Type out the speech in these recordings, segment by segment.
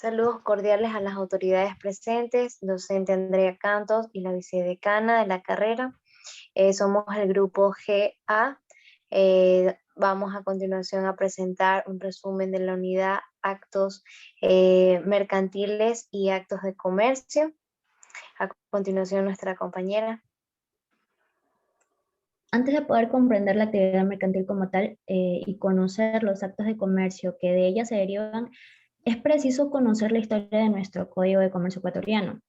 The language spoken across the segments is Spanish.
Saludos cordiales a las autoridades presentes, docente Andrea Cantos y la vicedecana de la carrera. Somos el grupo GA. Vamos a continuación a presentar un resumen de la unidad actos mercantiles y actos de comercio. A continuación nuestra compañera. Antes de poder comprender la actividad mercantil como tal y conocer los actos de comercio que de ella se derivan, es preciso conocer la historia de nuestro Código de Comercio ecuatoriano.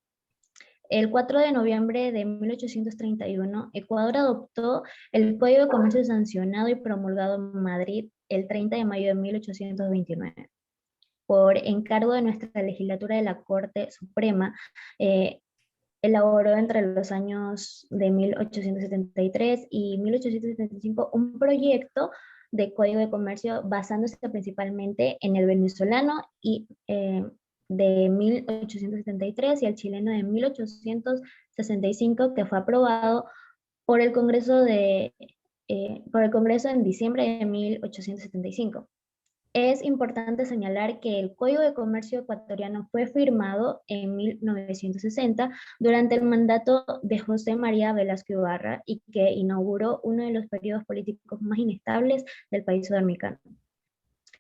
El 4 de noviembre de 1831, Ecuador adoptó el Código de Comercio sancionado y promulgado en Madrid el 30 de mayo de 1829. Por encargo de nuestra legislatura de la Corte Suprema, elaboró entre los años de 1873 y 1875 un proyecto de Código de Comercio basándose principalmente en el venezolano y de 1873 y el chileno de 1865, que fue aprobado por el Congreso en diciembre de 1875. Es importante señalar que el Código de Comercio ecuatoriano fue firmado en 1960 durante el mandato de José María Velasco Ibarra y que inauguró uno de los periodos políticos más inestables del país sudamericano.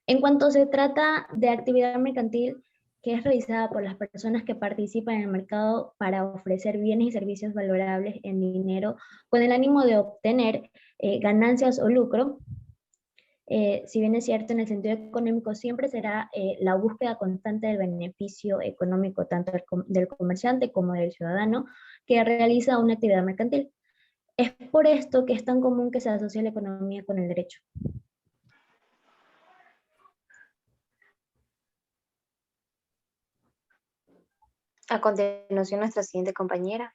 En cuanto se trata de actividad mercantil que es realizada por las personas que participan en el mercado para ofrecer bienes y servicios valorables en dinero con el ánimo de obtener ganancias o lucro, si bien es cierto, en el sentido económico siempre será la búsqueda constante del beneficio económico tanto del comerciante como del ciudadano que realiza una actividad mercantil. Es por esto que es tan común que se asocie la economía con el derecho. A continuación nuestra siguiente compañera.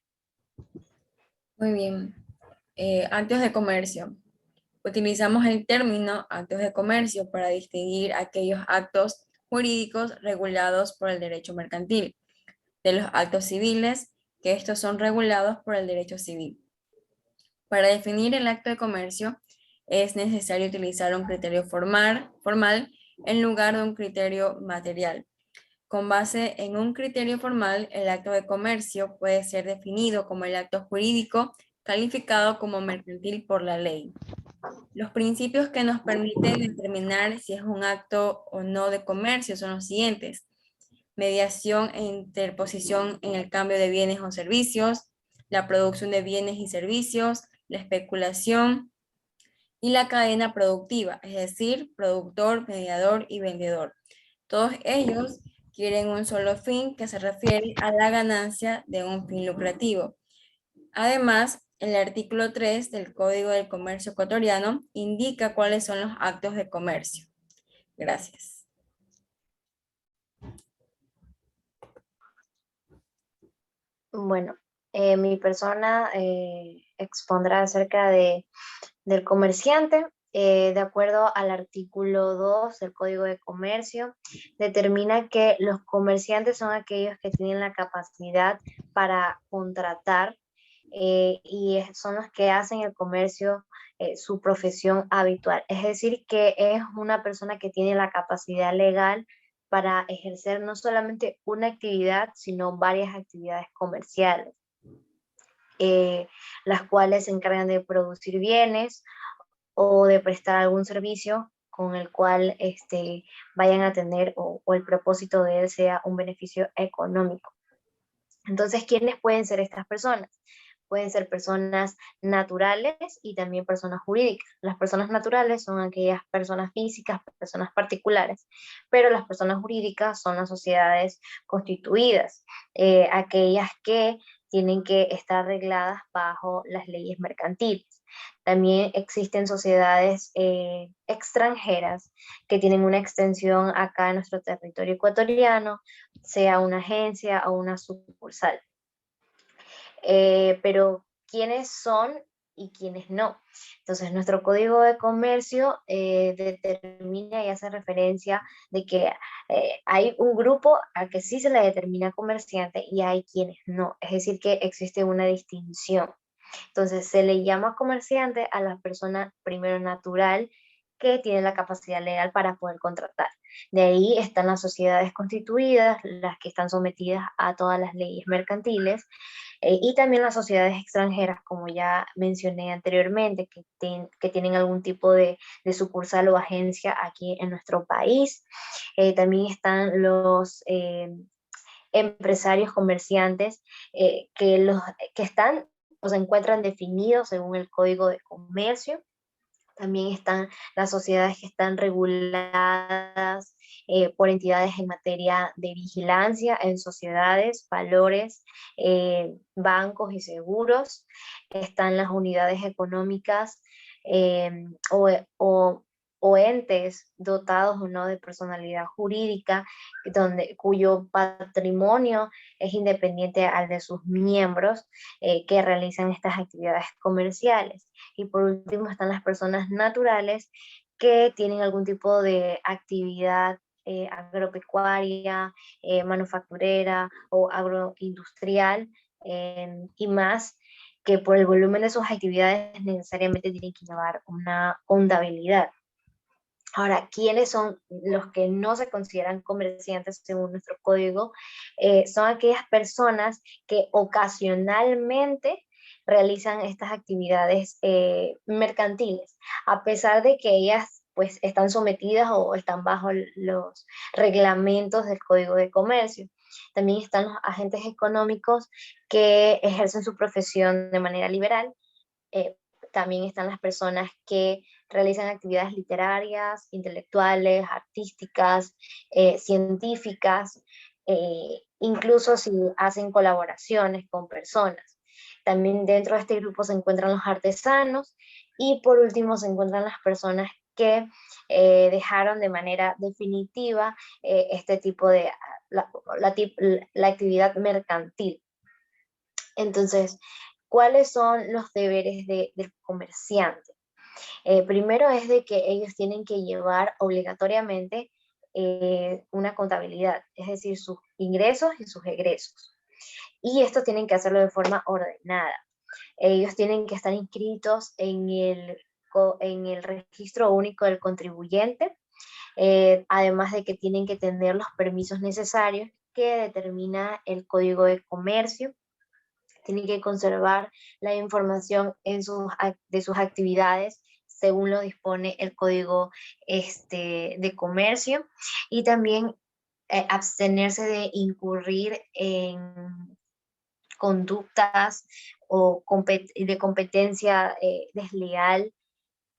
Muy bien. Actos de comercio. Utilizamos el término actos de comercio para distinguir aquellos actos jurídicos regulados por el derecho mercantil, de los actos civiles, que estos son regulados por el derecho civil. Para definir el acto de comercio, es necesario utilizar un criterio formal en lugar de un criterio material. Con base en un criterio formal, el acto de comercio puede ser definido como el acto jurídico calificado como mercantil por la ley. Los principios que nos permiten determinar si es un acto o no de comercio son los siguientes: mediación e interposición en el cambio de bienes o servicios, la producción de bienes y servicios, la especulación y la cadena productiva, es decir, productor, mediador y vendedor. Todos ellos quieren un solo fin que se refiere a la ganancia de un fin lucrativo. Además, el artículo 3 del Código del Comercio ecuatoriano indica cuáles son los actos de comercio. Gracias. Bueno, mi persona expondrá acerca del comerciante. De acuerdo al artículo 2 del Código de Comercio, determina que los comerciantes son aquellos que tienen la capacidad para contratar y son los que hacen el comercio su profesión habitual. Es decir, que es una persona que tiene la capacidad legal para ejercer no solamente una actividad, sino varias actividades comerciales, las cuales se encargan de producir bienes o de prestar algún servicio con el cual vayan a tener o el propósito de él sea un beneficio económico. Entonces, ¿quiénes pueden ser estas personas? Pueden ser personas naturales y también personas jurídicas. Las personas naturales son aquellas personas físicas, personas particulares, pero las personas jurídicas son las sociedades constituidas, aquellas que tienen que estar regladas bajo las leyes mercantiles. También existen sociedades extranjeras que tienen una extensión acá en nuestro territorio ecuatoriano, sea una agencia o una sucursal. Pero ¿quiénes son y quiénes no? Entonces, nuestro Código de Comercio determina y hace referencia de que hay un grupo al que sí se le determina comerciante y hay quienes no. Es decir, que existe una distinción. Entonces, se le llama comerciante a la persona primero natural que tienen la capacidad legal para poder contratar. De ahí están las sociedades constituidas, las que están sometidas a todas las leyes mercantiles, y también las sociedades extranjeras, como ya mencioné anteriormente, que tienen algún tipo de sucursal o agencia aquí en nuestro país. También están los empresarios, comerciantes, que están o se encuentran definidos según el Código de Comercio. También están las sociedades que están reguladas por entidades en materia de vigilancia en sociedades, valores, bancos y seguros. Están las unidades económicas eh, o, o, o entes dotados o no de personalidad jurídica, cuyo patrimonio es independiente al de sus miembros que realizan estas actividades comerciales. Y por último están las personas naturales que tienen algún tipo de actividad agropecuaria, manufacturera o agroindustrial y más, que por el volumen de sus actividades necesariamente tienen que llevar una contabilidad. Ahora, ¿quiénes son los que no se consideran comerciantes según nuestro código? Son aquellas personas que ocasionalmente realizan estas actividades mercantiles, a pesar de que ellas pues están sometidas o están bajo los reglamentos del Código de Comercio. También están los agentes económicos que ejercen su profesión de manera liberal. También están las personas que realizan actividades literarias, intelectuales, artísticas, científicas, incluso si hacen colaboraciones con personas. También dentro de este grupo se encuentran los artesanos y por último se encuentran las personas que dejaron de manera definitiva este tipo de, la actividad mercantil. Entonces, ¿cuáles son los deberes del comerciante? Primero es de que ellos tienen que llevar obligatoriamente una contabilidad, es decir, sus ingresos y sus egresos. Y esto tienen que hacerlo de forma ordenada. Ellos tienen que estar inscritos en el registro único del contribuyente, además de que tienen que tener los permisos necesarios que determina el Código de Comercio. Tienen que conservar la información de sus actividades según lo dispone el Código de Comercio, y también abstenerse de incurrir en conductas o de competencia desleal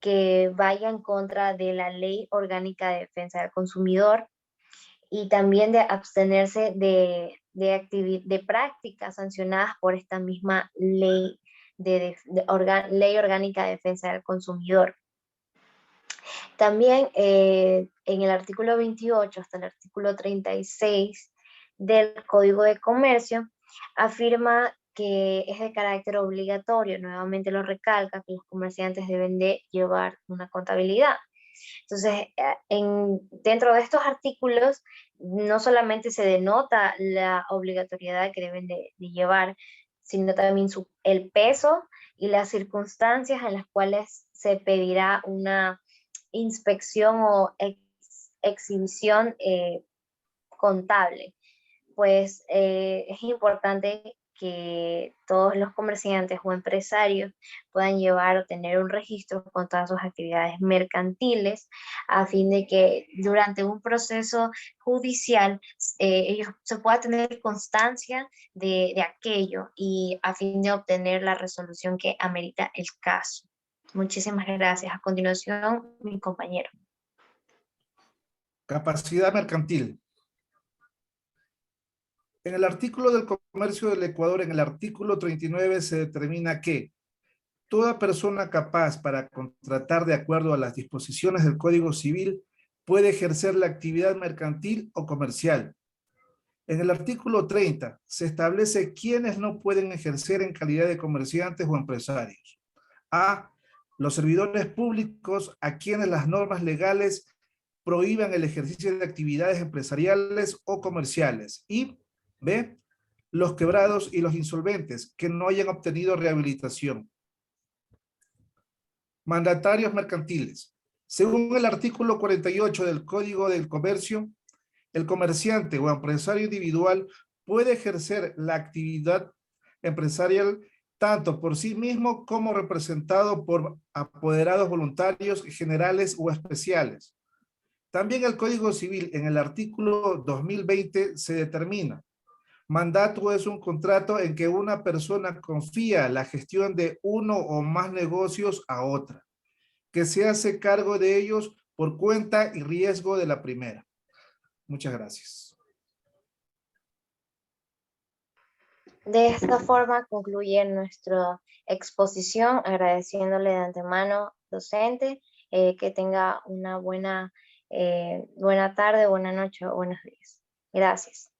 que vaya en contra de la Ley Orgánica de Defensa del Consumidor, y también de abstenerse de prácticas sancionadas por esta misma ley, Ley Orgánica de Defensa del Consumidor. También en el artículo 28 hasta el artículo 36 del Código de Comercio afirma que es de carácter obligatorio, nuevamente lo recalca, que los comerciantes deben de llevar una contabilidad. Entonces, dentro de estos artículos, no solamente se denota la obligatoriedad que deben de llevar, sino también el peso y las circunstancias en las cuales se pedirá una inspección o exhibición contable. Pues es importante que todos los comerciantes o empresarios puedan llevar o tener un registro con todas sus actividades mercantiles, a fin de que durante un proceso judicial ellos se pueda tener constancia de aquello, y a fin de obtener la resolución que amerita el caso. Muchísimas gracias. A continuación, mi compañero. Capacidad mercantil. En el artículo del comercio del Ecuador, en el artículo 39, se determina que toda persona capaz para contratar de acuerdo a las disposiciones del Código Civil puede ejercer la actividad mercantil o comercial. En el artículo 30 se establece quiénes no pueden ejercer en calidad de comerciantes o empresarios. A. Los servidores públicos a quienes las normas legales prohíban el ejercicio de actividades empresariales o comerciales. Y B. Los quebrados y los insolventes que no hayan obtenido rehabilitación. Mandatarios mercantiles. Según el artículo 48 del Código del Comercio, el comerciante o empresario individual puede ejercer la actividad empresarial tanto por sí mismo como representado por apoderados voluntarios generales o especiales. También el Código Civil en el artículo 2020 se determina: mandato es un contrato en que una persona confía la gestión de uno o más negocios a otra, que se hace cargo de ellos por cuenta y riesgo de la primera. Muchas gracias. De esta forma concluye nuestra exposición, agradeciéndole de antemano, docente, que tenga una buena tarde, buena noche o buenos días. Gracias.